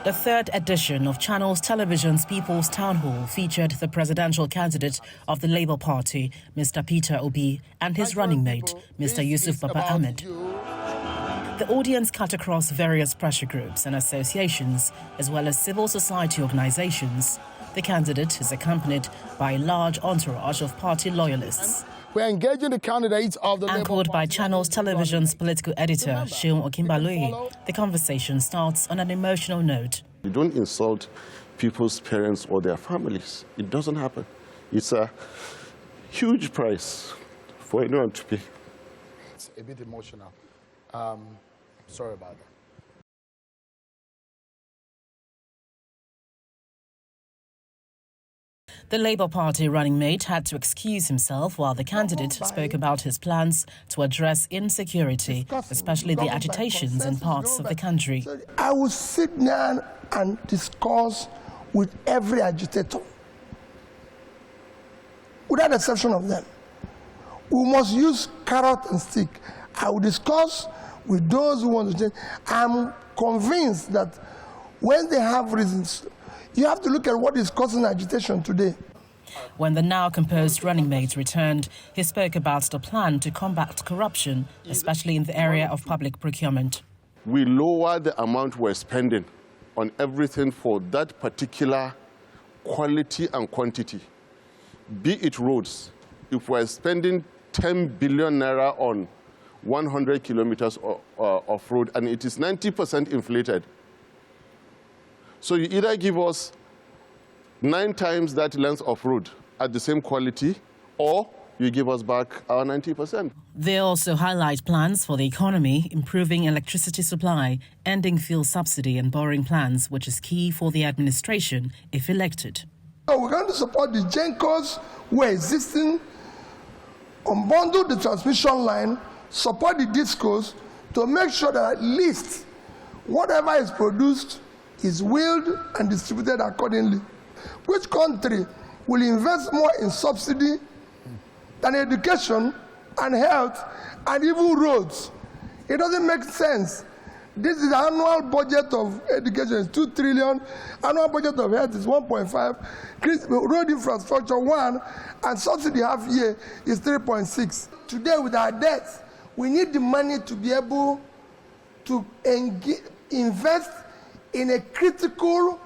The third edition of Channels Television's People's Town Hall featured the presidential candidate of the Labour Party, Mr. Peter Obi, and his running mate, Mr. Yusuf Baba Ahmed. The audience cut across various pressure groups and associations, as well as civil society organizations. The candidate is accompanied by a large entourage of party loyalists. We're engaging the candidates of the Anchored by Channels Television's political editor, Seun Okinbalue, the conversation starts on an emotional note. You don't insult people's parents or their families. It doesn't happen. It's a huge price for anyone to pay. It's a bit emotional. Sorry about that. The Labour Party running mate had to excuse himself while the candidate spoke about his plans to address insecurity, especially the agitations in parts of the country. I will sit down and discuss with every agitator, without exception of them. We must use carrot and stick. I will discuss with those who want to change. I'm convinced that when they have reasons, you have to look at what is causing agitation today. When the now composed running mate returned, he spoke about the plan to combat corruption, especially in the area of public procurement. We lower the amount we're spending on everything for that particular quality and quantity. Be it roads. If we're spending 10 billion naira on 100 kilometers of road, and it is 90% inflated, so you either give us 9 times that length of road at the same quality, or you give us back our 90%. They also highlight plans for the economy, improving electricity supply, ending fuel subsidy and borrowing plans, which is key for the administration if elected. So we're going to support the GENCOs who are existing, unbundle the transmission line, support the DISCOs to make sure that at least whatever is produced is wheeled and distributed accordingly. Which country will invest more in subsidy than education and health and even roads? It doesn't make sense. This is the annual budget of education is 2 trillion, annual budget of health is 1.5, road infrastructure 1, and subsidy half year is 3.6. Today with our debts, we need the money to be able to invest in a critical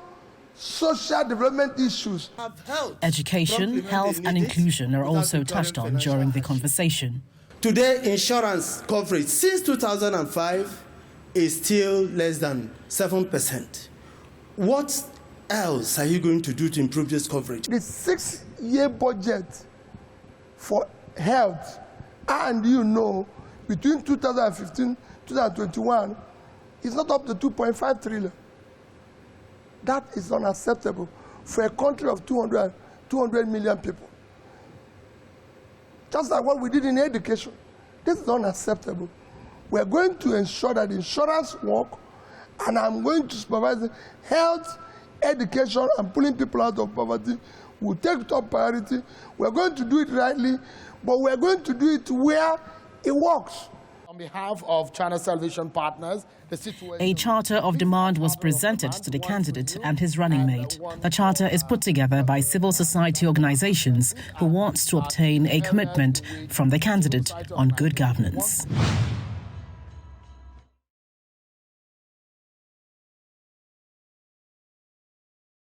social development issues. Education, health and inclusion are also touched on during the conversation. Today, insurance coverage since 2005 is still less than 7%. What else are you going to do to improve this coverage? The 6-year budget for health, and between 2015 and 2021 is not up to 2.5 trillion. That is unacceptable for a country of 200 million people. Just like what we did in education. This is unacceptable. We're going to ensure that insurance work, and I'm going to supervise health, education, and pulling people out of poverty. We'll take top priority. We're going to do it rightly, but we're going to do it where it works. On behalf of Channel Television partners, the situation... A charter of demand was presented to the candidate and his running mate. The charter is put together by civil society organizations who want to obtain a commitment from the candidate on good governance.